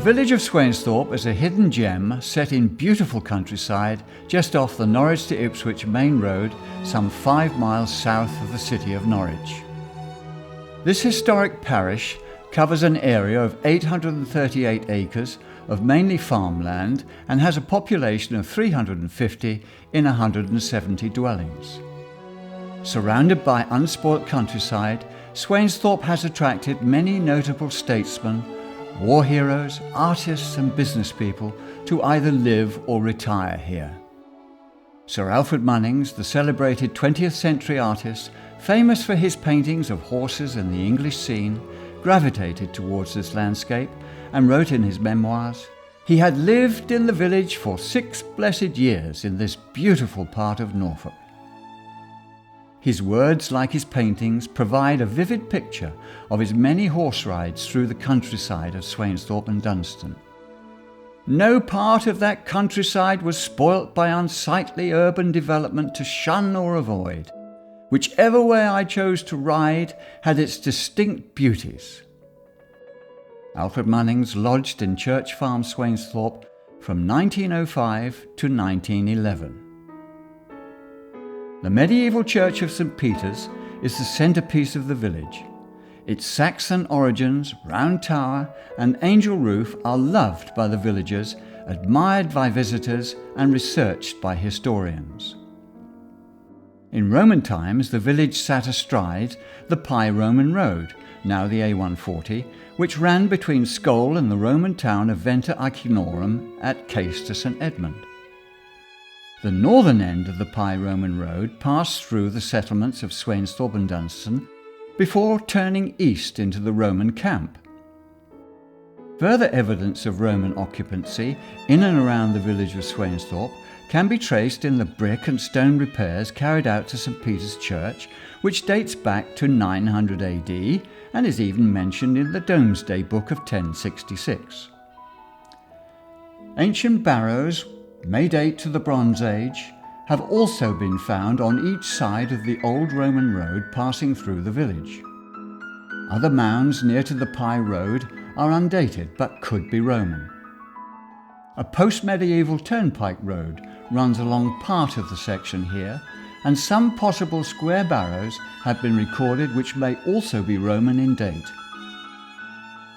village of Swainsthorpe is a hidden gem set in beautiful countryside just off the Norwich to Ipswich main road, some 5 miles south of the city of Norwich. This historic parish covers an area of 838 acres of mainly farmland and has a population of 350 in 170 dwellings. Surrounded by unspoilt countryside, Swainsthorpe has attracted many notable statesmen, war heroes, artists and business people to either live or retire here. Sir Alfred Munnings, the celebrated 20th century artist, famous for his paintings of horses and the English scene, gravitated towards this landscape and wrote in his memoirs, "He had lived in the village for 6 blessed years in this beautiful part of Norfolk." His words, like his paintings, provide a vivid picture of his many horse rides through the countryside of Swainsthorpe and Dunstan. "No part of that countryside was spoilt by unsightly urban development to shun or avoid. Whichever way I chose to ride had its distinct beauties." Alfred Munnings lodged in Church Farm, Swainsthorpe from 1905 to 1911. The medieval church of St. Peter's is the centrepiece of the village. Its Saxon origins, round tower and angel roof are loved by the villagers, admired by visitors and researched by historians. In Roman times, the village sat astride the Pye Roman Road, now the A140, which ran between Scole and the Roman town of Venta Icenorum at Case to St. Edmund. The northern end of the Pye Roman Road passed through the settlements of Swainsthorpe and Dunstan before turning east into the Roman camp. Further evidence of Roman occupancy in and around the village of Swainsthorpe can be traced in the brick and stone repairs carried out to St. Peter's Church, which dates back to 900 AD and is even mentioned in the Domesday Book of 1066. Ancient barrows, may date to the Bronze Age, have also been found on each side of the old Roman road passing through the village. Other mounds near to the Pye Road are undated but could be Roman. A post-medieval turnpike road runs along part of the section here, and some possible square barrows have been recorded which may also be Roman in date.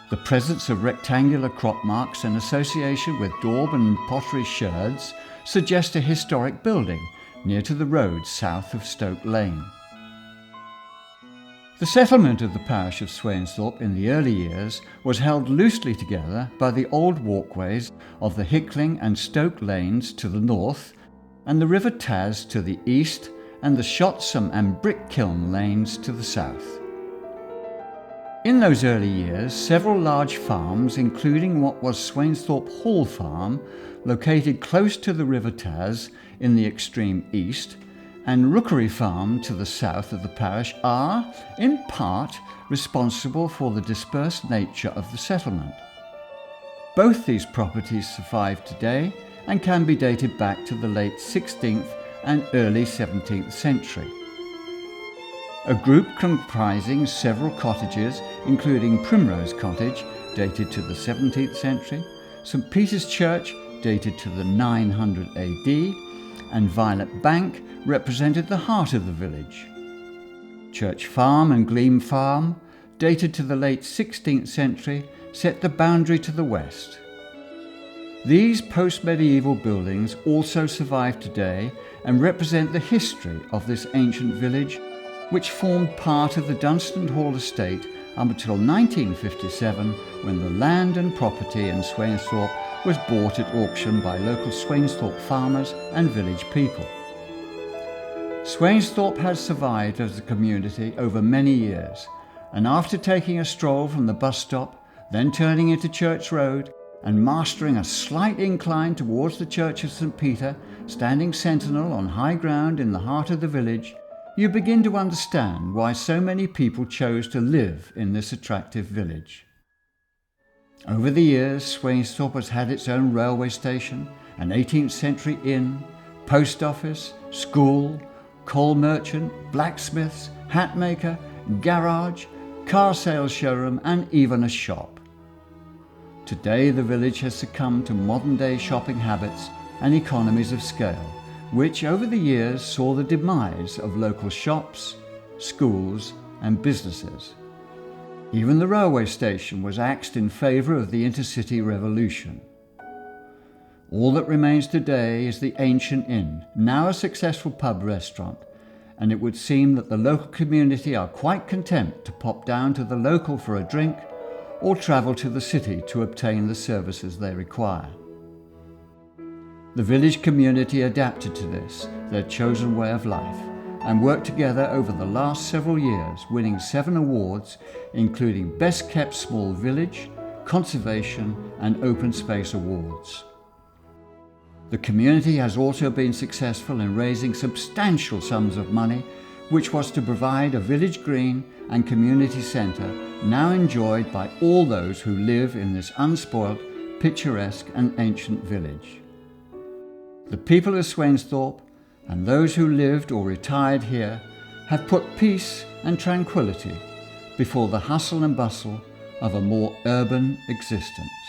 The presence of rectangular crop marks in association with daub and pottery sherds suggest a historic building near to the road south of Stoke Lane. The settlement of the parish of Swainsthorpe in the early years was held loosely together by the old walkways of the Hickling and Stoke Lanes to the north and the River Taz to the east and the Shotsham and Brickkiln Lanes to the south. In those early years, several large farms, including what was Swainsthorpe Hall Farm, located close to the River Taz in the extreme east, and Rookery Farm to the south of the parish are, in part, responsible for the dispersed nature of the settlement. Both these properties survive today and can be dated back to the late 16th and early 17th century. A group comprising several cottages, including Primrose Cottage, dated to the 17th century, St. Peter's Church, dated to the 900 AD, and Violet Bank represented the heart of the village. Church Farm and Gleam Farm, dated to the late 16th century, set the boundary to the west. These post-medieval buildings also survive today and represent the history of this ancient village, which formed part of the Dunstan Hall estate up until 1957, when the land and property in Swainsthorpe was bought at auction by local Swainsthorpe farmers and village people. Swainsthorpe has survived as a community over many years, and after taking a stroll from the bus stop, then turning into Church Road, and mastering a slight incline towards the Church of St. Peter, standing sentinel on high ground in the heart of the village, you begin to understand why so many people chose to live in this attractive village. Over the years, Swainsthorpe has had its own railway station, an 18th century inn, post office, school, coal merchant, blacksmiths, hat maker, garage, car sales showroom and even a shop. Today the village has succumbed to modern-day shopping habits and economies of scale, which over the years saw the demise of local shops, schools and businesses. Even the railway station was axed in favour of the intercity revolution. All that remains today is the Ancient Inn, now a successful pub restaurant, and it would seem that the local community are quite content to pop down to the local for a drink or travel to the city to obtain the services they require. The village community adapted to this, their chosen way of life, and worked together over the last several years, winning 7 awards, including Best Kept Small Village, Conservation and Open Space Awards. The community has also been successful in raising substantial sums of money, which was to provide a village green and community centre now enjoyed by all those who live in this unspoilt, picturesque and ancient village. The people of Swainsthorpe and those who lived or retired here have put peace and tranquility before the hustle and bustle of a more urban existence.